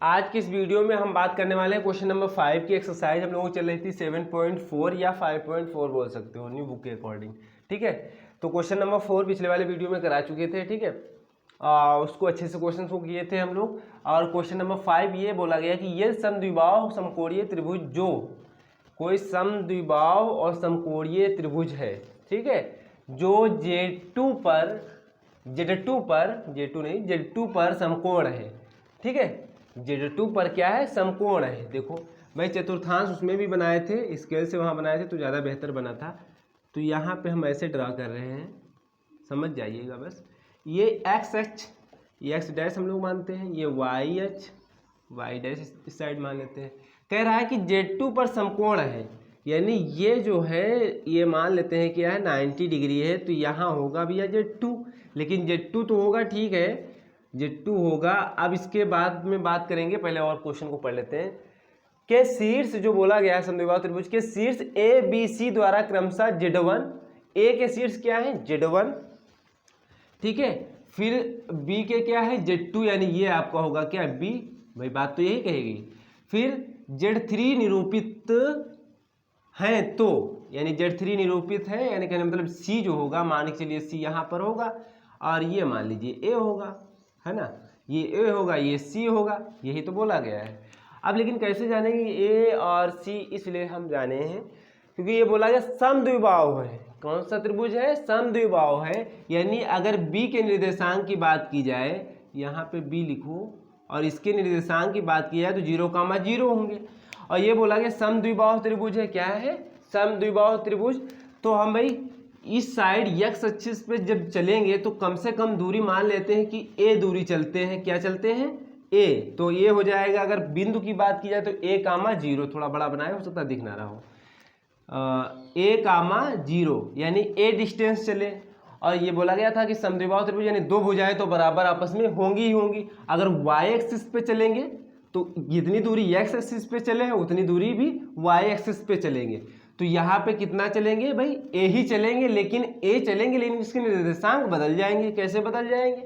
आज की इस वीडियो में हम बात करने वाले हैं क्वेश्चन नंबर 5 की एक्सरसाइज। हम लोगों को चल रही थी 7.4 या 5.4 बोल सकते हो न्यू बुक के अकॉर्डिंग। ठीक है, तो क्वेश्चन नंबर 4 पिछले वाले वीडियो में करा चुके थे। ठीक है, उसको अच्छे से क्वेश्चन को किए थे हम लोग। और क्वेश्चन नंबर 5 ये बोला गया कि ये समद्विबाहु समकोणीय त्रिभुज जो कोई समद्विबाहु और समकोणीय त्रिभुज है, ठीक है, जो Z2 पर समकोण है। ठीक है, Z2 पर क्या है, समकोण है। देखो भाई चतुर्थांश उसमें भी बनाए थे, स्केल से वहाँ बनाए थे तो ज़्यादा बेहतर बना था। तो यहाँ पे हम ऐसे ड्रा कर रहे हैं, समझ जाइएगा बस। ये एक्स अक्ष, ये एक्स डैश हम लोग मानते हैं, ये वाई अक्ष, वाई डैश इस साइड मान लेते हैं। कह रहा है कि Z2 पर समकोण है, यानी ये जो है ये मान लेते हैं क्या है 90 डिग्री है, तो यहाँ होगा भैया Z2। लेकिन Z2 तो होगा, ठीक है, Z2 होगा। अब इसके बाद में बात करेंगे, पहले और क्वेश्चन को पढ़ लेते हैं। के शीर्ष जो बोला गया है समद्विबाहु त्रिभुज के शीर्ष ए बी सी द्वारा क्रमशः Z1, ए के शीर्ष क्या है Z1, ठीक है, फिर बी के क्या है Z2, यानी ये आपका होगा क्या बी, भाई बात तो यही कहेगी। फिर Z3 निरूपित है तो, यानी Z3 निरूपित है, यानी कहने मतलब C जो होगा, मान के चलिए C यहाँ पर होगा और ये मान लीजिए A होगा, है ना, ये A होगा, ये C होगा, यही तो बोला गया है। अब लेकिन कैसे जानेंगे A और C, इसलिए हम जाने हैं क्योंकि ये बोला गया समद्विबाहु है। कौन सा त्रिभुज है, समद्विबाहु है। यानी अगर B के निर्देशांक की बात की जाए, यहाँ पे B लिखो, और इसके निर्देशांक की बात की जाए तो 0,0 होंगे। और ये बोला गया समद्विबाहु त्रिभुज है, क्या है, समद्विबाहु त्रिभुज। तो हम भाई इस साइड x एक्सिस पे जब चलेंगे तो कम से कम दूरी मान लेते हैं कि a दूरी चलते हैं, क्या चलते हैं a, तो ये हो जाएगा। अगर बिंदु की बात की जाए तो a,0, थोड़ा बड़ा बनाए, हो सकता है दिख ना रहा हो, a,0 यानी a डिस्टेंस चले। और ये बोला गया था कि समद्विबाहु त्रिभुज यानी दो भुजाएं तो बराबर आपस में होंगी ही होंगी। अगर y एक्सिस पे चलेंगे तो जितनी दूरी x एक्सिस पे चले हैं उतनी दूरी भी y एक्सिस पे चलेंगे। तो यहाँ पे कितना चलेंगे भाई, a ही चलेंगे, लेकिन a चलेंगे लेकिन इसके निर्देशांक बदल जाएंगे। कैसे बदल जाएंगे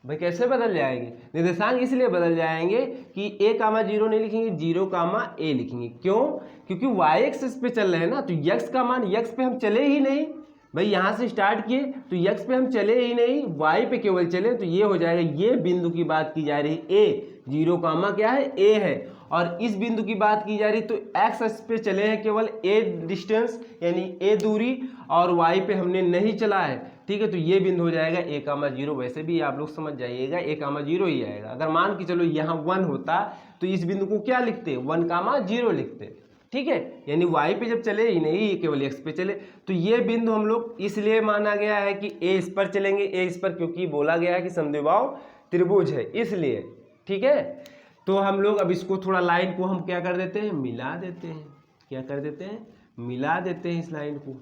भाई, कैसे बदल जाएंगे, निर्देशांक इसलिए बदल जाएंगे कि a,0 नहीं लिखेंगे, 0,a लिखेंगे। क्यों, क्योंकि y एक्सिस पे चल रहे हैं ना, तो x का मान x पे हम चले ही नहीं भाई, यहाँ से स्टार्ट किए तो x पे हम चले ही नहीं, y पे केवल चले, तो ये हो जाएगा। ये बिंदु की बात की जा रही a, 0, क्या है a है, और इस बिंदु की बात की जा रही तो x एक्सिस पे चले हैं केवल a डिस्टेंस, यानी a दूरी, और y पे हमने नहीं चला है। ठीक है, तो ये बिंदु हो जाएगा a,0। वैसे भी आप लोग समझ जाइएगा a,0 ही आएगा। अगर मान के चलो यहाँ 1 होता तो इस बिंदु को क्या लिखते, 1,0 लिखते। ठीक है, यानी y पे जब चले ही नहीं, केवल x पे चले, तो ये बिंदु हम लोग इसलिए माना गया है कि a इस पर चलेंगे, a इस पर, क्योंकि बोला गया है कि समद्विबाहु त्रिभुज है, इसलिए। ठीक है, तो हम लोग अब इसको थोड़ा लाइन को हम क्या कर देते हैं, मिला देते हैं। क्या कर देते हैं, मिला देते हैं इस लाइन को,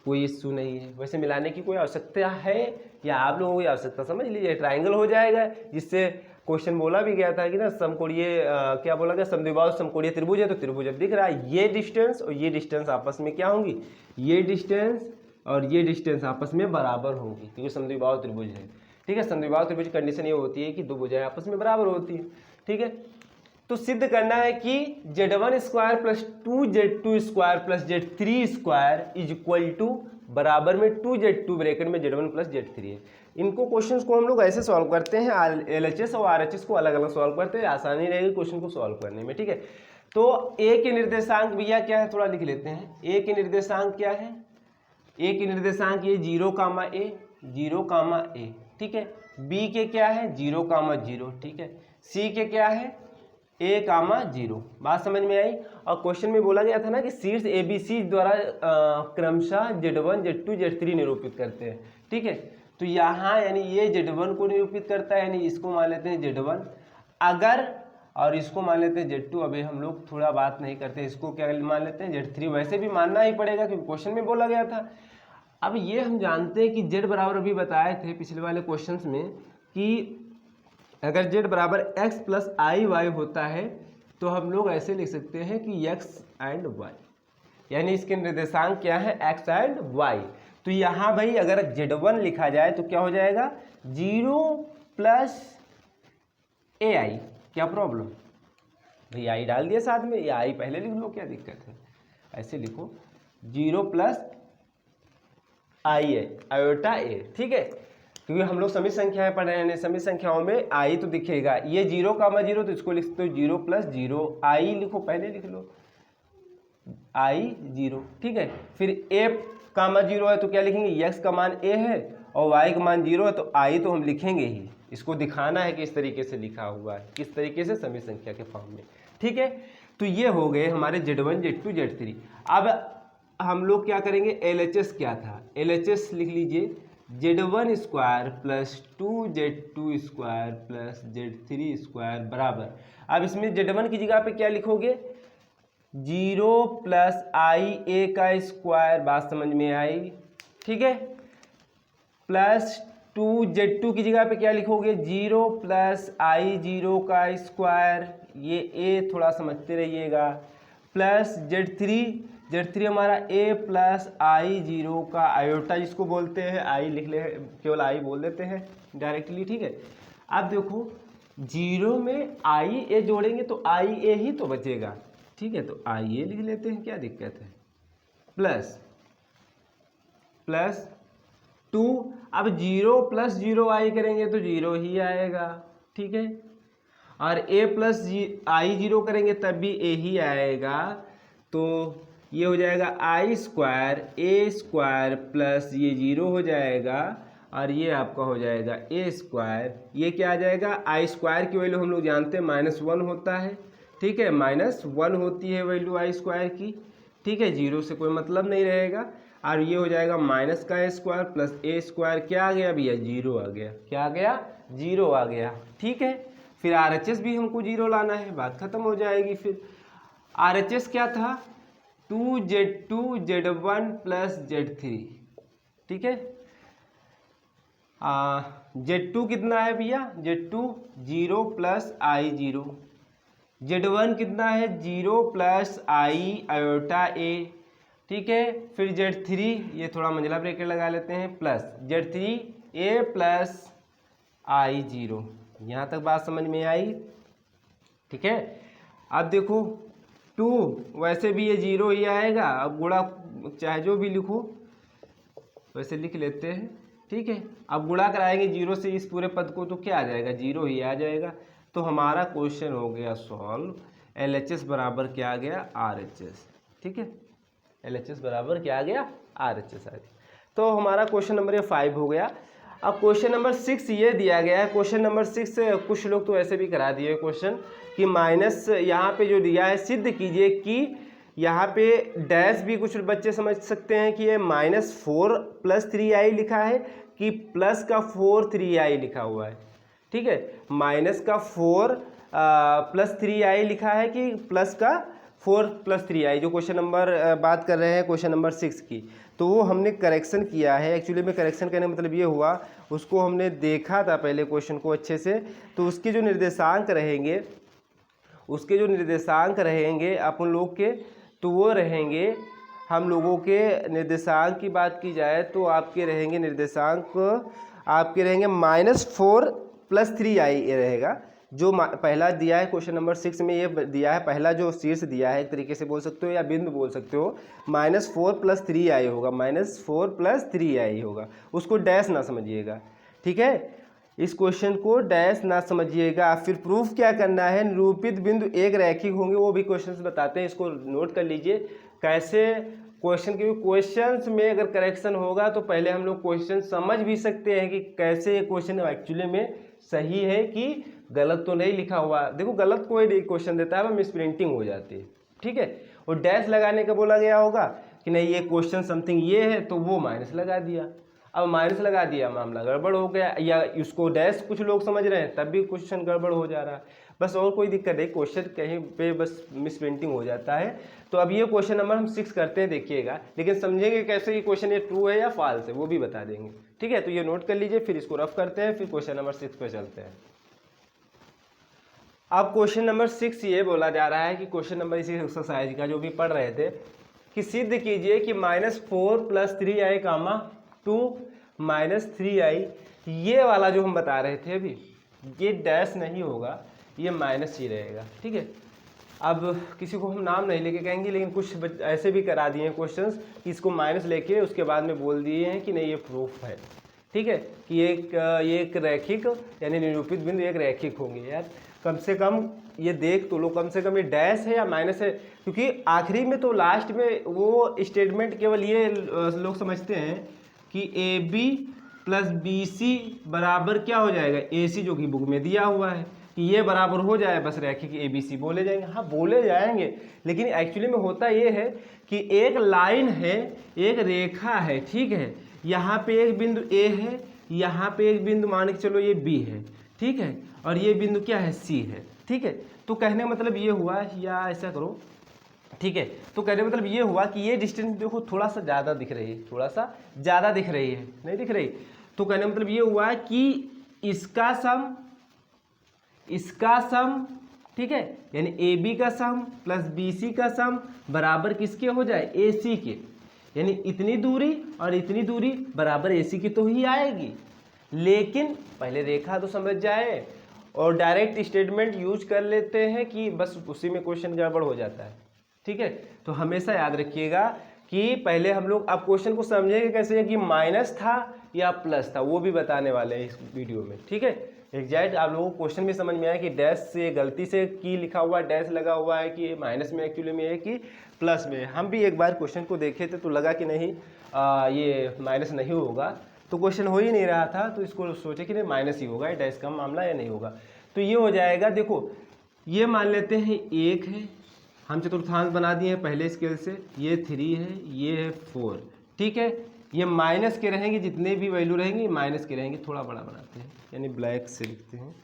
कोई इश्यू नहीं है। वैसे मिलाने की कोई आवश्यकता है या आप लोगों की आवश्यकता, समझ लीजिए, ट्राइंगल हो जाएगा, जिससे क्वेश्चन बोला भी गया था कि ना समकोणीय, क्या बोला गया, समद्विबाहु समकोणीय त्रिभुज है, तो त्रिभुज अब दिख रहा है। ये डिस्टेंस और ये डिस्टेंस आपस में क्या होंगी, ये डिस्टेंस और ये डिस्टेंस आपस में बराबर होंगी, क्योंकि समद्विबाहु त्रिभुज है। ठीक है, समद्विबाहु त्रिभुज कंडीशन ये होती है कि दो भुजाएं आपस में बराबर होती है। ठीक है, तो सिद्ध करना है कि Z1² plus 2Z2² plus Z3² is equal to, बराबर में 2Z2 ब्रैकेट में Z1 प्लस Z3 है। इनको क्वेश्चंस को हम लोग ऐसे सॉल्व करते हैं, LHS और RHS को अलग अलग सॉल्व करते हैं, आसानी रहेगी क्वेश्चन को सॉल्व करने में। ठीक है, तो A के निर्देशांक भैया क्या है, थोड़ा लिख लेते हैं। A के निर्देशांक क्या है, A के निर्देशांक ये 0,a, 0,a। ठीक है, B के क्या है 0,0। ठीक है, C के क्या है a,0। बात समझ में आई। और क्वेश्चन में बोला गया था ना कि शीर्ष ABC द्वारा क्रमशः Z1, Z2, Z3 निरूपित करते हैं। ठीक है, तो यहाँ यानी ये Z1 को निरूपित करता है, यानी इसको मान लेते हैं Z1, अगर, और इसको मान लेते हैं Z2। अभी हम लोग थोड़ा बात नहीं करते, इसको क्या मान लेते हैं Z3। वैसे भी मानना ही पड़ेगा क्योंकि क्वेश्चन में बोला गया था। अब ये हम जानते हैं कि Z बराबर अभी बताए थे पिछले वाले क्वेश्चन में कि अगर z बराबर x प्लस आई वाई होता है तो हम लोग ऐसे लिख सकते हैं कि x एंड y, यानी इसके निर्देशांक क्या है x एंड y। तो यहाँ भाई अगर Z1 लिखा जाए तो क्या हो जाएगा 0 प्लस ai, क्या प्रॉब्लम भाई, आई डाल दिया साथ में, या आई पहले लिख लो, क्या दिक्कत है, ऐसे लिखो 0 प्लस आई है आयोटा ए, ठीक है, क्योंकि हम लोग समी संख्याएं पढ़ रहे हैं, समी संख्याओं में आई तो दिखेगा, ये 0, तो इसको लिखते हो 0 प्लस 0, आई लिखो, पहले लिख लो आई 0, ठीक है। फिर ए कामा 0 है तो क्या लिखेंगे, x का मान a है और y का मान 0 है तो आई तो हम लिखेंगे ही, इसको दिखाना है कि इस तरीके से लिखा हुआ है, किस तरीके से, समी संख्या के फॉर्म में, ठीक है। तो ये हो गए हमारे Z1 Z2 Z3। अब हम लोग क्या करेंगे, LHS क्या था, LHS लिख लीजिए Z1 square plus 2Z2 square plus Z3 square बराबर, अब इसमें Z1 की जगह पे क्या लिखोगे, 0 प्लस आई ए का स्क्वायर, बात समझ में आई, ठीक है, प्लस 2Z2 की जगह पे क्या लिखोगे, 0 प्लस आई 0 का स्क्वायर, ये ए थोड़ा समझते रहिएगा, प्लस Z3 हमारा a प्लस आई 0 का आयोटा जिसको बोलते हैं, आई लिख ले, केवल आई बोल देते हैं डायरेक्टली, ठीक है। अब देखो 0 में आई ए जोड़ेंगे तो आई ए ही तो बचेगा, ठीक है, तो आई ए लिख लेते हैं, क्या दिक्कत है, प्लस 2, अब 0 प्लस 0 आई करेंगे तो 0 ही आएगा, ठीक है, और a प्लस आई 0 करेंगे तब भी a ही आएगा, तो ये हो जाएगा आई स्क्वायर ए स्क्वायर प्लस ये 0 हो जाएगा और ये आपका हो जाएगा ए स्क्वायर, ये क्या आ जाएगा, आई स्क्वायर की वैल्यू हम लोग जानते हैं -1 होता है, ठीक है, -1 होती है वैल्यू आई स्क्वायर की, ठीक है, 0 से कोई मतलब नहीं रहेगा, और ये हो जाएगा माइनस का ए स्क्वायर प्लस ए स्क्वायर, क्या आ गया भैया, 0 आ गया, क्या आ गया, 0 आ गया, ठीक है। फिर RHS भी हमको 0 लाना है, बात खत्म हो जाएगी। फिर RHS क्या था, 2Z2 Z1 प्लस Z3, ठीक है, Z2 कितना है भैया, Z2 0 प्लस आई 0, Z1 कितना है 0 प्लस आई आयोटा ए, ठीक है। फिर Z3, ये थोड़ा मंझला ब्रैकेट लगा लेते हैं, प्लस Z3 a प्लस आई 0, यहाँ तक बात समझ में आई, ठीक है। अब देखो 2 वैसे भी ये 0 ही आएगा, अब गुणा चाहे जो भी लिखो वैसे लिख लेते हैं, ठीक है। अब गुणा कराएंगे 0 से इस पूरे पद को तो क्या आ जाएगा, 0 ही आ जाएगा, तो हमारा क्वेश्चन हो गया सॉल्व। LHS बराबर क्या आ गया, RHS, ठीक है, LHS बराबर क्या आ गया, RHS आ गया। तो हमारा क्वेश्चन नंबर ये 5 हो गया। अब क्वेश्चन नंबर 6 ये दिया गया है, क्वेश्चन नंबर 6 कुछ लोग तो ऐसे भी करा दिए क्वेश्चन कि माइनस यहाँ पे जो दिया है सिद्ध कीजिए कि यहाँ पे डैश भी कुछ बच्चे समझ सकते हैं कि ये -4 प्लस 3i लिखा है कि प्लस का 4 3i लिखा हुआ है, ठीक है, माइनस का 4 प्लस 3i लिखा है कि प्लस का 4 प्लस 3i, जो क्वेश्चन नंबर बात कर रहे हैं क्वेश्चन नंबर 6 की, तो वो हमने करेक्शन किया है। एक्चुअली में करेक्शन करने का मतलब ये हुआ, उसको हमने देखा था पहले क्वेश्चन को अच्छे से, तो उसके जो निर्देशांक रहेंगे अपन लोग के, तो वो रहेंगे, हम लोगों के निर्देशांक की बात की जाए तो आपके रहेंगे निर्देशांक, आपके रहेंगे -4 प्लस 3i रहेगा, जो पहला दिया है क्वेश्चन नंबर 6 में, ये दिया है पहला जो शीर्ष दिया है, एक तरीके से बोल सकते हो या बिंदु बोल सकते हो, -4 प्लस 3i होगा, -4 प्लस 3i होगा, उसको डैश ना समझिएगा, ठीक है, इस क्वेश्चन को डैश ना समझिएगा। फिर प्रूफ क्या करना है, निरूपित बिंदु एक रैखिक होंगे, वो भी क्वेश्चन बताते हैं, इसको नोट कर लीजिए कैसे क्वेश्चन, क्योंकि क्वेश्चंस में अगर करेक्शन होगा तो पहले हम लोग क्वेश्चन समझ भी सकते हैं कि कैसे ये क्वेश्चन एक्चुअली में सही है कि गलत तो नहीं लिखा हुआ। देखो गलत कोई नहीं क्वेश्चन देता है, मिस प्रिंटिंग हो जाती है, ठीक है, और डैश लगाने का बोला गया होगा कि नहीं ये क्वेश्चन समथिंग ये है, तो वो माइनस लगा दिया, अब माइनस लगा दिया मामला गड़बड़ हो गया, या उसको डैश कुछ लोग समझ रहे हैं तब भी क्वेश्चन गड़बड़ हो जा रहा है, बस और कोई दिक्कत नहीं, क्वेश्चन कहीं पे बस मिस प्रिंटिंग हो जाता है। तो अब ये क्वेश्चन नंबर हम 6 करते हैं, देखिएगा, लेकिन समझेंगे कैसे कि क्वेश्चन ये ट्रू है या फॉल्स है वो भी बता देंगे, ठीक है। तो ये नोट कर लीजिए, फिर इसको रफ करते हैं, फिर क्वेश्चन नंबर 6 पे चलते हैं। अब क्वेश्चन नंबर 6 ये बोला जा रहा है कि क्वेश्चन नंबर इसी एक्सरसाइज का जो भी पढ़ रहे थे कि सिद्ध कीजिए कि -4 प्लस 3i, 2 -3i, ये वाला जो हम बता रहे थे अभी, ये डैश नहीं होगा, ये माइनस ही रहेगा। ठीक है, अब किसी को हम नाम नहीं लेके कहेंगे, लेकिन कुछ ऐसे भी करा दिए हैं क्वेश्चंस कि इसको माइनस लेके उसके बाद में बोल दिए हैं कि नहीं ये प्रूफ है। ठीक है, कि ये एक रैखिक यानी निरूपित बिंदु एक रैखिक होंगे। यार कम से कम ये देख तो लो, कम से कम ये डैश है या माइनस है, क्योंकि आखिरी में तो लास्ट में वो स्टेटमेंट केवल ये लोग समझते हैं कि A B plus B C बराबर क्या हो जाएगा, ए सी, जो कि बुक में दिया हुआ है कि ये बराबर हो जाए, बस रैखिक ए बी सी बोले जाएंगे। हाँ बोले जाएंगे, लेकिन एक्चुअली में होता ये है कि एक लाइन है, एक रेखा है। ठीक है, यहाँ पे एक बिंदु ए है, यहाँ पे एक बिंदु मान के चलो ये बी है। ठीक है, और ये बिंदु क्या है, सी है। ठीक है, तो कहने का मतलब ये हुआ, या ऐसा करो, ठीक है, तो कहने का मतलब ये हुआ कि ये डिस्टेंस देखो थोड़ा सा ज़्यादा दिख रही है, थोड़ा सा ज़्यादा दिख रही है, नहीं दिख रही। तो कहने का मतलब ये हुआ कि इसका सम, ठीक है, यानी ए बी का सम प्लस बी सी का सम बराबर किसके हो जाए, ए सी के। यानी इतनी दूरी और इतनी दूरी बराबर ए सी की तो ही आएगी। लेकिन पहले रेखा तो समझ जाए, और डायरेक्ट स्टेटमेंट यूज कर लेते हैं कि बस उसी में क्वेश्चन गड़बड़ हो जाता है। ठीक है, तो हमेशा याद रखिएगा कि पहले हम लोग अब क्वेश्चन को समझेंगे कैसे, कि माइनस था या प्लस था, वो भी बताने वाले हैं इस वीडियो में। ठीक है, एग्जैक्ट आप लोगों को क्वेश्चन भी समझ में आया कि डैश से गलती से की लिखा हुआ डैश लगा हुआ है कि माइनस में एक्चुअली में है कि प्लस में। हम भी एक बार क्वेश्चन को देखे थे तो लगा कि नहीं ये माइनस नहीं होगा, तो क्वेश्चन हो ही नहीं रहा था, तो इसको सोचे कि नहीं माइनस ही होगा, डैश का मामला या नहीं होगा। तो ये हो जाएगा, देखो ये मान लेते हैं 1 है, हम चतुर्थांश बना दिए हैं पहले स्केल से, ये 3 है, ये है 4। ठीक है, ये माइनस के रहेंगे, जितने भी वैल्यू रहेंगे माइनस के रहेंगे। थोड़ा बड़ा बनाते हैं, यानी ब्लैक से लिखते हैं।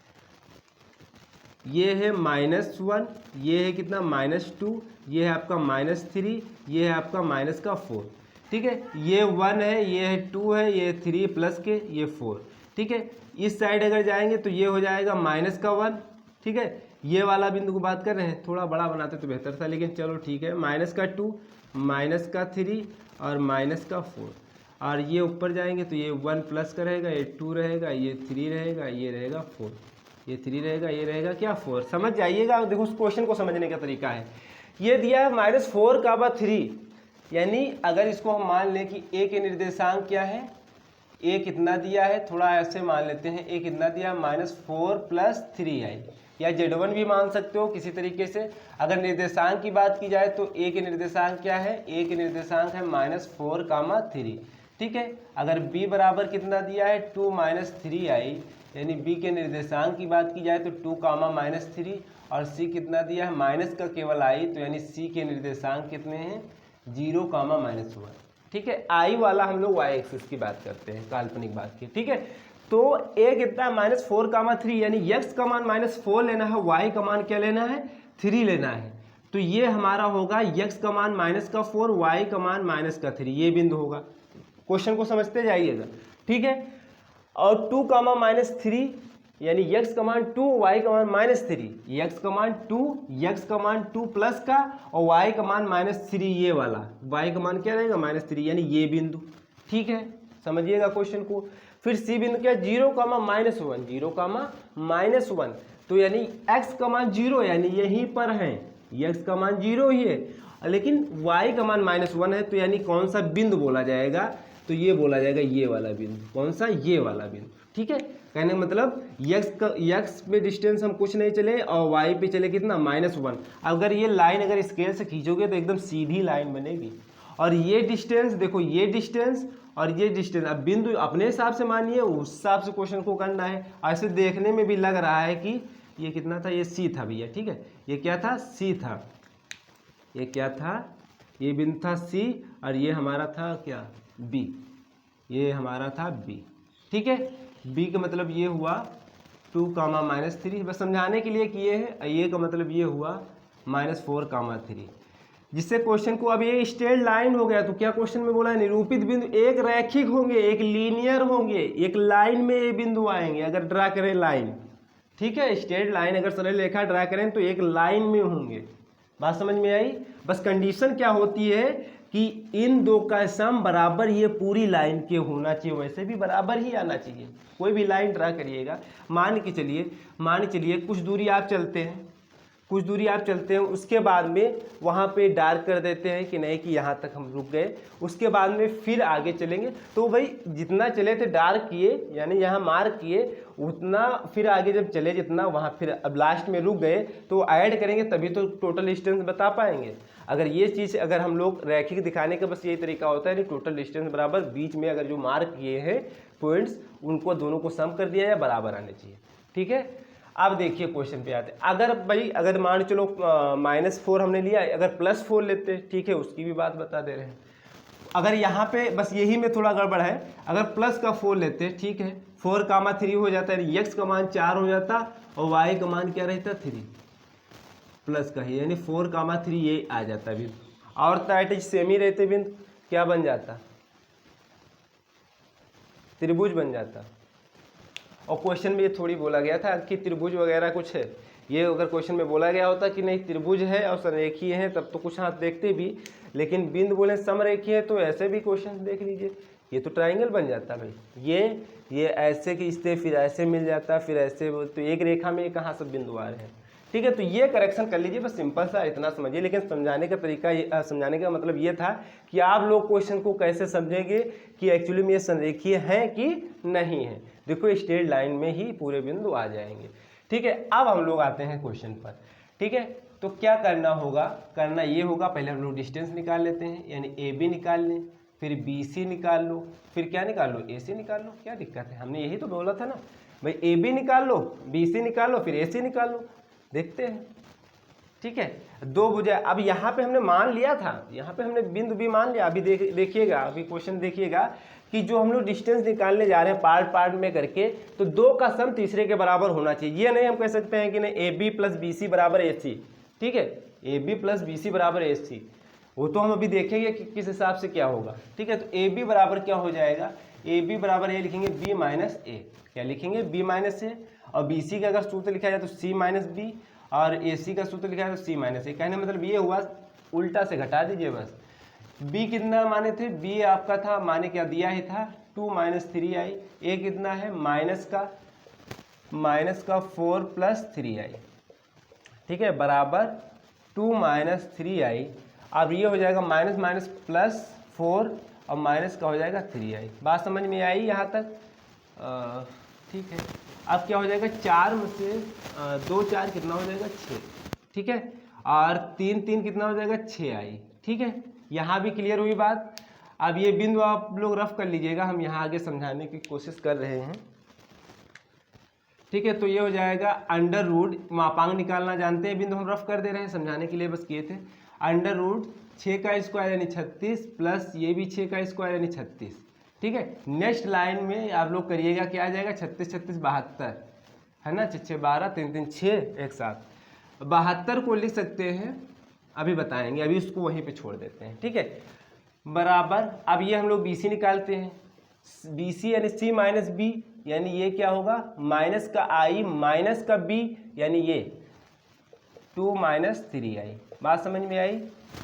ये है -1, ये है कितना -2, ये है आपका -3, ये है आपका माइनस का 4। ठीक है, ये 1 है, ये है 2 है, ये 3 प्लस के ये 4। ठीक है, इस साइड अगर जाएंगे तो ये हो जाएगा माइनस का 1। ठीक है, ये वाला बिंदु को बात कर रहे हैं, थोड़ा बड़ा बनाते तो बेहतर था, लेकिन चलो ठीक है, माइनस का 2, माइनस का 3 और माइनस का 4। और ये ऊपर जाएंगे तो ये 1 प्लस का रहेगा, ये 2 रहेगा, ये 3 रहेगा, ये रहेगा 4, ये 3 रहेगा, ये रहेगा क्या 4। समझ जाइएगा, देखो उस क्वेश्चन को समझने का तरीका है। ये दिया है -4 का बा 3, यानी अगर इसको हम मान लें कि ए के निर्देशांक क्या है, ए कितना दिया है, थोड़ा ऐसे मान लेते हैं, ए कितना दिया -4 + 3i, या Z1 भी मान सकते हो किसी तरीके से। अगर निर्देशांक की बात की जाए तो ए के निर्देशांक क्या है, ए के निर्देशांक है -4, 3। ठीक है, अगर b बराबर कितना दिया है 2 - 3i, यानी b के निर्देशांक की बात की जाए तो 2, -3, और c कितना दिया है माइनस का केवल i, तो यानी c के निर्देशांक कितने हैं 0, -1। ठीक है, i वाला हम लोग y एक्सिस की बात करते हैं, काल्पनिक बात की। ठीक है, तो a कितना -4, 3, यानी x का मान -4 लेना है, y का मान क्या लेना है 3 लेना है। तो ये हमारा होगा x का मान -4, y का मान -3, ये बिंदु होगा। क्वेश्चन को समझते जाइएगा। ठीक है, और 2, -3, यानी x का मान 2, y का मान -3, x का मान 2, x का मान 2 प्लस का, और y का मान -3, ये वाला y का मान क्या रहेगा -3, यानी ये बिंदु। ठीक है, समझिएगा क्वेश्चन को। फिर c बिंदु क्या 0, -1, 0, -1, तो यानी x का मान 0, यानी यहीं पर है, x का मान 0 ही है, लेकिन y का मान -1 है, तो यानी कौन सा बिंदु बोला जाएगा, तो ये बोला जाएगा ये वाला बिंदु। कौन सा, ये वाला बिंदु। ठीक है, कहने का मतलब x पे डिस्टेंस हम कुछ नहीं चले और y पे चले कितना -1। अगर ये लाइन अगर स्केल से खींचोगे तो एकदम सीधी लाइन बनेगी, और ये डिस्टेंस देखो, ये डिस्टेंस और ये डिस्टेंस, अब बिंदु अपने हिसाब से मानिए, उस हिसाब से क्वेश्चन को करना है। ऐसे देखने में भी लग रहा है कि ये कितना था, ये c था भैया। ठीक है, ये क्या था, c था, ये क्या था, ये बिंदु था c, और ये हमारा था क्या b, ये हमारा था b। ठीक है, b का मतलब ये हुआ 2, -3, बस समझाने के लिए किए हैं। ये का मतलब ये हुआ -4, 3, जिससे क्वेश्चन को अब ये स्ट्रेट लाइन हो गया। तो क्या क्वेश्चन में बोला है, निरूपित बिंदु एक रैखिक होंगे, एक लीनियर होंगे, एक लाइन में ये बिंदु आएंगे अगर ड्रा करें लाइन। ठीक है, स्ट्रेट लाइन अगर सरल रेखा ड्रा करें तो एक लाइन में होंगे। बात समझ में आई। बस कंडीशन क्या होती है कि इन दो का सम बराबर ये पूरी लाइन के होना चाहिए, वैसे भी बराबर ही आना चाहिए। कोई भी लाइन ड्रा करिएगा, मान के चलिए कुछ दूरी आप चलते हैं, उसके बाद में वहाँ पे डार्क कर देते हैं कि नहीं कि यहाँ तक हम रुक गए, उसके बाद में फिर आगे चलेंगे। तो भाई जितना चले थे डार्क किए यानी यहाँ मार्क किए उतना फिर आगे जब चले जितना वहाँ फिर अब लास्ट में रुक गए तो ऐड करेंगे तभी तो टोटल डिस्टेंस बता पाएंगे। अगर ये चीज़ अगर हम लोग रैखिक दिखाने का बस यही तरीका होता है कि टोटल डिस्टेंस बराबर बीच में अगर जो मार्क किए हैं पॉइंट्स उनको दोनों को सम कर दिया या बराबर आने चाहिए। ठीक है, अब देखिए क्वेश्चन पे आते हैं। अगर मान चलो -4 हमने लिया, अगर +4 लेते ठीक है उसकी भी बात बता दे रहे हैं। अगर यहाँ पे बस यही में थोड़ा गड़बड़ है, अगर प्लस का 4 लेते ठीक है 4,3 हो जाता है, x का मान 4 हो जाता और y का मान क्या रहता 3 प्लस का ही यानी 4,3 ये आ जाता बिंदु, और तो सेम ही रहते बिंदु क्या बन जाता त्रिभुज बन जाता। और क्वेश्चन में ये थोड़ी बोला गया था कि त्रिभुज वगैरह कुछ है, ये अगर क्वेश्चन में बोला गया होता कि नहीं त्रिभुज है और संरेखीय है तब तो कुछ हाथ देखते भी, लेकिन बिंदु बोले समरेखीय है तो ऐसे भी क्वेश्चन देख लीजिए, ये तो ट्रायंगल बन जाता भाई। ये ऐसे खींचते फिर ऐसे मिल जाता फिर ऐसे, तो एक रेखा में कहाँ सब बिंदु आ रहे हैं। ठीक है, तो ये करेक्शन कर लीजिए, बस सिंपल सा इतना समझिए। लेकिन समझाने का तरीका समझाने का मतलब ये था कि आप लोग क्वेश्चन को कैसे समझेंगे कि एक्चुअली में ये संरेखीय है कि नहीं है। देखो स्ट्रेट लाइन में ही पूरे बिंदु आ जाएंगे। ठीक है, अब हम लोग आते हैं क्वेश्चन पर। ठीक है, तो क्या करना होगा, करना ये होगा पहले हम लोग डिस्टेंस निकाल लेते हैं, यानी ए बी निकाल लें, फिर बी सी निकाल लो, फिर क्या निकाल लो ए सी निकाल लो। क्या दिक्कत है, हमने यही तो बोला था ना भाई, ए बी निकाल लो, बी सी निकाल लो, फिर ए सी निकाल लो, देखते हैं। ठीक है, दो भुजा, अब यहाँ पे हमने मान लिया था, यहाँ पे हमने बिंदु भी मान लिया। अभी देखिएगा, अभी क्वेश्चन देखिएगा कि जो हम लोग डिस्टेंस निकालने जा रहे हैं पार्ट पार्ट में करके, तो दो का सम तीसरे के बराबर होना चाहिए। ये नहीं हम कह सकते हैं कि नहीं A B plus B C बराबर ए सी। ठीक है, A B plus B C बराबर ए सी, वो तो हम अभी देखेंगे कि किस हिसाब से क्या होगा। ठीक है, तो ए बी बराबर क्या हो जाएगा, ए बी बराबर ए लिखेंगे बी माइनस ए, क्या लिखेंगे बी माइनस ए, और बी सी का अगर सूत्र लिखा जाए तो सी माइनस बी, और ए सी का सूत्र लिखा है तो सी माइनस ए। कहने मतलब ये हुआ उल्टा से घटा दीजिए बस। बी कितना माने थे, बी आपका था माने क्या दिया ही था 2 - 3i, ए कितना है माइनस का 4 + 3i। ठीक है, बराबर 2 - 3i। अब ये हो जाएगा माइनस माइनस प्लस 4 और माइनस का हो जाएगा 3i। बात समझ में आई यहाँ तक? ठीक है, अब क्या हो जाएगा 4 में से 2 4 कितना हो जाएगा 6। ठीक है, और 3 3 कितना हो जाएगा 6i। ठीक है, यहाँ भी क्लियर हुई बात। अब ये बिंदु आप लोग रफ कर लीजिएगा, हम यहाँ आगे समझाने की कोशिश कर रहे हैं। ठीक है, तो ये हो जाएगा अंडर रूट, मापांक निकालना जानते हैं, बिंदु हम रफ कर दे रहे हैं, समझाने के लिए बस किए थे। अंडर रूट 6 का स्क्वायर यानी 36 प्लस ये भी 6 का स्क्वायर यानी 36। ठीक है, नेक्स्ट लाइन में आप लोग करिएगा क्या आ जाएगा 36 36 72 है ना, 6 6 12 3 3 6 एक साथ 72 को लिख सकते हैं, अभी बताएंगे, अभी उसको वहीं पे छोड़ देते हैं। ठीक है, बराबर अब ये हम लोग बी सी निकालते हैं, बी सी यानी सी माइनस बी, यानी ये क्या होगा माइनस का आई माइनस का बी, यानी ये 2 - 3i। बात समझ में आई,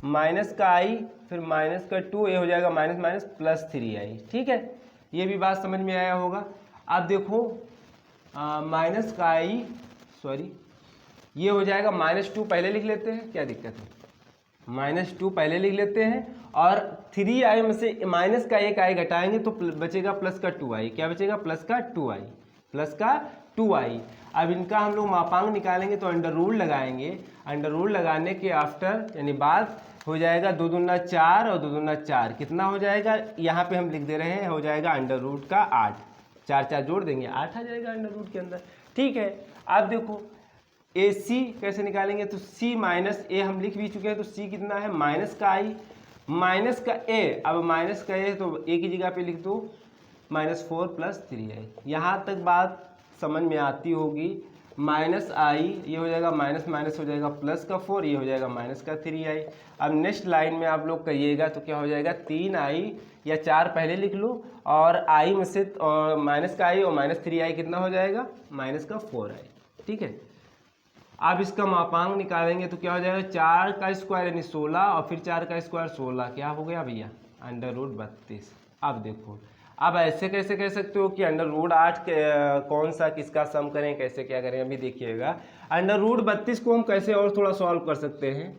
माइनस का आई फिर माइनस का 2, ये हो जाएगा माइनस माइनस प्लस 3i। ठीक है, ये भी बात समझ में आया होगा। अब देखो माइनस का आई सॉरी ये हो जाएगा -2 पहले लिख लेते हैं, क्या दिक्कत है, -2 पहले लिख लेते हैं, और 3i में से माइनस का एक आई घटाएंगे तो बचेगा प्लस का 2i। क्या बचेगा प्लस का 2i, प्लस का 2i। अब इनका हम लोग मापांक निकालेंगे तो अंडर रूल लगाएंगे, अंडर रूल लगाने के आफ्टर यानी बाद हो जाएगा 2 दूना 4 और 2 दूना 4 कितना हो जाएगा, यहाँ पे हम लिख दे रहे हैं हो जाएगा अंडर रूट का 8, 4 4 जोड़ देंगे 8 आ जाएगा अंडर रूट के अंदर। ठीक है, अब देखो ए सी कैसे निकालेंगे, तो सी माइनस ए हम लिख भी चुके हैं, तो सी कितना है माइनस का आई माइनस का ए, अब माइनस का ए तो ए की जगह पे लिख दो -4 + 3i। यहाँ तक बात समझ में आती होगी। माइनस आई ये हो जाएगा माइनस माइनस हो जाएगा प्लस का 4, ये हो जाएगा माइनस का 3i। अब नेक्स्ट लाइन में आप लोग करिएगा तो क्या हो जाएगा 3i या 4 पहले लिख लो, और i में से और माइनस का i और -3i कितना हो जाएगा माइनस का 4i। ठीक है, अब इसका मापांक निकालेंगे तो क्या हो जाएगा, 4 का स्क्वायर यानी 16 और फिर 4 का स्क्वायर 16, क्या हो गया भैया √32। अब देखो, अब ऐसे कैसे कह सकते हो कि √8 कौन सा किसका सम करें, कैसे क्या करें, अभी देखिएगा। √32 को हम कैसे और थोड़ा सॉल्व कर सकते हैं,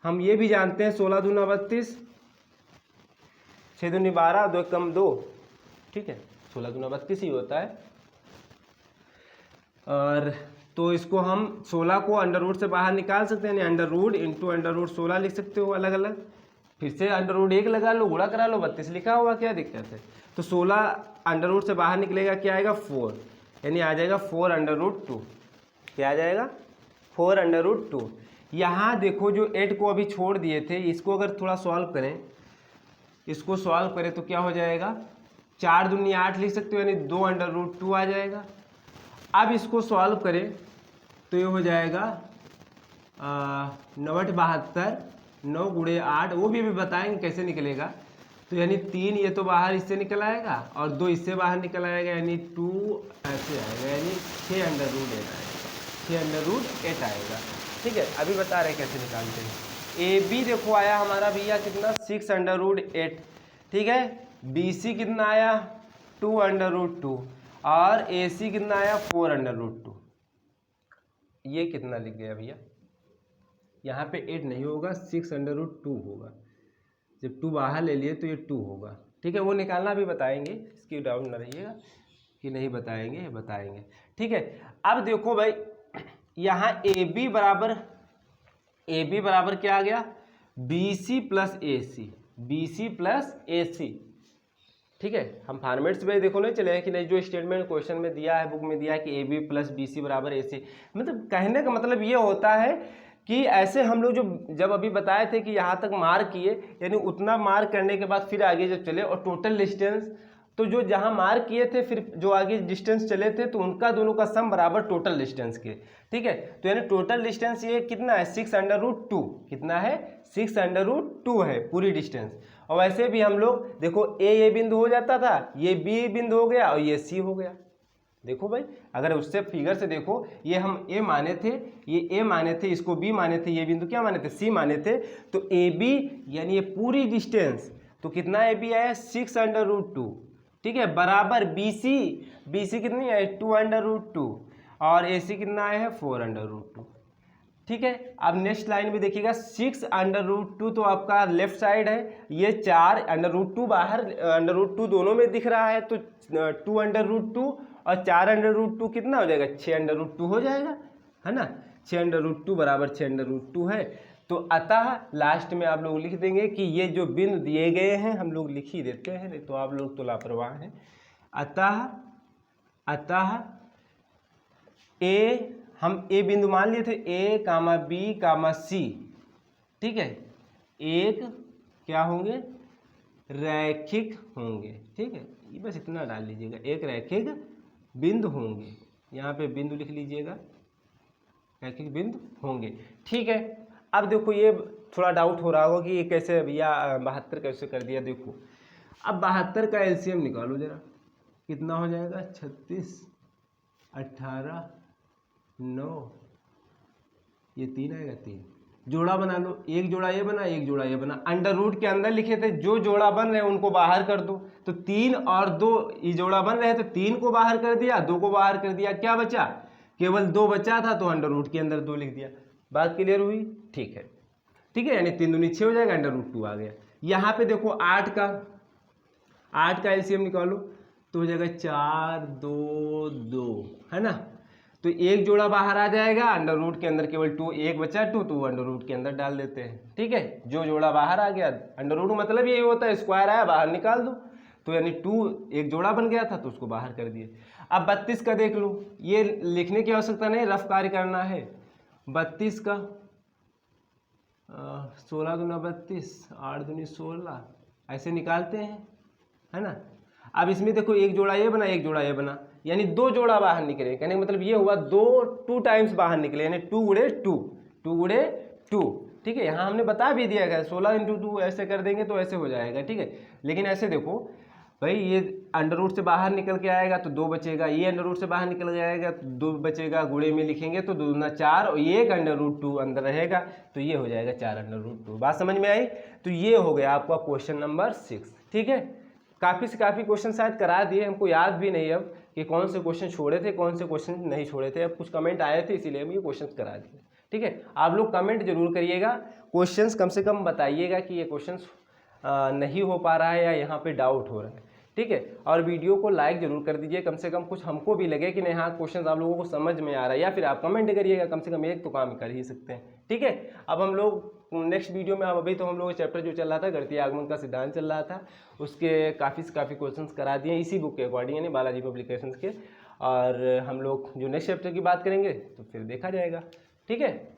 हम ये भी जानते हैं 16 दूना 32, 6 दूनी 12, 2 कम 2, ठीक है, 16 दूना 32 ही होता है। और तो इसको हम 16 को √ से बाहर निकाल सकते हैं, यानी √ इंटू √16 लिख सकते हो अलग अलग, फिर से √1 लगा लो, गुणा करा लो, 32 लिखा हुआ, क्या दिक्कत है। तो 16 √ से बाहर निकलेगा, क्या आएगा 4, यानी आ जाएगा 4√2, क्या आ जाएगा 4√2। यहाँ देखो जो 8 को अभी छोड़ दिए थे, इसको अगर थोड़ा सॉल्व करें, इसको सॉल्व करें तो क्या हो जाएगा, 4 दूनी 8 लिख सकते हो, यानी 2√2 आ जाएगा। अब इसको सॉल्व करें तो ये हो जाएगा 9 × 72, 9 × 8, वो भी बताएंगे कैसे निकलेगा। तो यानी 3 ये तो बाहर इससे निकल आएगा और 2 इससे बाहर निकल आएगा, यानी 2 ऐसे आएगा, यानी 6√8 आएगा, 6√8 आएगा, ठीक है। अभी बता रहे कैसे निकालते हैं। AB देखो आया हमारा भैया कितना 6√8, ठीक है। BC कितना आया 2√2 और AC कितना आया 4√2। ये कितना लिख गया भैया, यहाँ पे 8 नहीं होगा, 6√2 होगा, जब 2 बाहर ले लिए तो ये 2 होगा, ठीक है। वो निकालना भी बताएंगे, इसकी डाउट ना रहिएगा कि नहीं बताएंगे, बताएंगे, ठीक है। अब देखो भाई, यहाँ AB बराबर क्या आ गया, BC + AC, BC + AC, ठीक है। हम फॉर्मेट्स में देखो नहीं चले कि नहीं, जो स्टेटमेंट क्वेश्चन में दिया है, बुक में दिया है कि AB + BC = AC, मतलब कहने का मतलब ये होता है कि ऐसे हम लोग जब अभी बताए थे कि यहाँ तक मार्क किए, यानी उतना मार्क करने के बाद फिर आगे जब चले और टोटल डिस्टेंस, तो जो जहाँ मार्क किए थे फिर जो आगे डिस्टेंस चले थे तो उनका दोनों का सम बराबर टोटल डिस्टेंस के, ठीक है। तो यानी टोटल डिस्टेंस ये कितना है 6√2, कितना है 6√2 है पूरी डिस्टेंस। और वैसे भी हम लोग देखो ये बिंदु हो जाता था, ये B बिंदु हो गया और ये C हो गया। देखो भाई, अगर उससे फिगर से देखो, ये हम A माने थे, ये A माने थे, इसको B माने थे, ये बिंदु क्या माने थे C माने थे, तो AB यानी ये पूरी डिस्टेंस, तो कितना AB आया 6√2, ठीक है, बराबर BC कितनी है 2√2 और AC कितना आया है 4√2, ठीक है। अब नेक्स्ट लाइन भी देखिएगा 6√2 तो आपका लेफ्ट साइड है, ये 4√2 बाहर, √2 दोनों में दिख रहा है, तो 2√2 और 4√2 कितना हो जाएगा 6√2 हो जाएगा, है ना। 6√2 बराबर 6√2 है। तो अतः लास्ट में आप लोग लिख देंगे कि ये जो बिंदु दिए गए हैं, हम लोग लिख ही देते हैं, नहीं तो आप लोग तो लापरवाह हैं। अतः ए, हम ए बिंदु मान लिए थे, A, B, C, ठीक है, एक क्या होंगे रैखिक होंगे, ठीक है। ये बस इतना डाल लीजिएगा, एक रैखिक बिंदु होंगे, यहाँ पे बिंदु लिख लीजिएगा, रैखिक बिंदु होंगे, ठीक है। अब देखो ये थोड़ा डाउट हो रहा होगा कि ये कैसे भैया 72 कैसे कर दिया। देखो अब 72 का LCM निकालो जरा, कितना हो जाएगा 36, 18, 9, ये 3 आएगा, 3 जोड़ा बना लो, एक जोड़ा ये बना, एक जोड़ा ये बना, √ के अंदर लिखे थे, जो जोड़ा बन रहे हैं उनको बाहर कर दो, तो 3 और 2 ये जोड़ा बन रहे हैं, तो 3 को बाहर कर दिया, 2 को बाहर कर दिया, क्या बचा केवल 2 बचा था, तो √ के अंदर 2 लिख दिया। बात क्लियर हुई, ठीक है, ठीक है, यानी 3 दूनी 6 हो जाएगा, √2 आ गया। यहाँ पे देखो 8 का LCM निकालो तो हो जाएगा 4, 2, 2, है ना। तो एक जोड़ा बाहर आ जाएगा, √ के अंदर केवल 2, एक बचा 2, तो √ के अंदर डाल देते हैं, ठीक है। जो जोड़ा बाहर आ गया, √ मतलब यही होता है स्क्वायर आया बाहर निकाल दो, तो यानी 2 एक जोड़ा बन गया था तो उसको बाहर कर दिए। अब 32 का देख लो, ये लिखने की आवश्यकता नहीं, रफ कार्य करना है। 32 का 16 दूना 32, 8 दूनी 16, ऐसे निकालते हैं, है ना। अब इसमें देखो एक जोड़ा ये बना, एक जोड़ा ये बना, यानी 2 जोड़ा बाहर निकले, कहने का मतलब ये हुआ 2 टाइम्स बाहर निकले, यानी 2 गुणे 2, ठीक है। यहाँ हमने बता भी दिया है 16 × 2 ऐसे कर देंगे तो ऐसे हो जाएगा, ठीक है। लेकिन ऐसे देखो भाई ये अंडर रूट से बाहर निकल के आएगा तो 2 बचेगा, ये अंडर रूट से बाहर निकल के आएगा तो 2 बचेगा, गुणे में लिखेंगे तो 2 दूना 4 और ये एक अंडर रूट 2 अंदर रहेगा तो ये हो जाएगा 4 अंडर रूट 2। बात समझ में आई? तो ये हो गया आपका क्वेश्चन नंबर 6। ठीक है, काफ़ी से काफ़ी क्वेश्चन शायद करा दिए, हमको याद भी नहीं अब कि कौन से क्वेश्चन छोड़े थे कौन से क्वेश्चन नहीं छोड़े थे। अब कुछ कमेंट आए थे इसीलिए हम ये क्वेश्चन करा दिए। ठीक है, आप लोग कमेंट जरूर करिएगा, क्वेश्चंस कम से कम बताइएगा कि ये क्वेश्चंस नहीं हो पा रहा है या यहाँ पे डाउट हो रहा है। ठीक है, और वीडियो को लाइक जरूर कर दीजिए, कम से कम कुछ हमको भी लगे कि नहीं हाँ क्वेश्चन आप लोगों को समझ में आ रहा है, या फिर आप कमेंट करिएगा, कम से कम एक तो काम कर ही सकते हैं। ठीक है, अब हम लोग नेक्स्ट वीडियो में, अभी तो हम लोग चैप्टर जो चल रहा था गणितीय आगमन का सिद्धांत चल रहा था, उसके काफ़ी से काफ़ी क्वेश्चंस करा दिए इसी बुक के अकॉर्डिंग, यानी बालाजी पब्लिकेशंस के। और हम लोग जो नेक्स्ट चैप्टर की बात करेंगे तो फिर देखा जाएगा। ठीक है।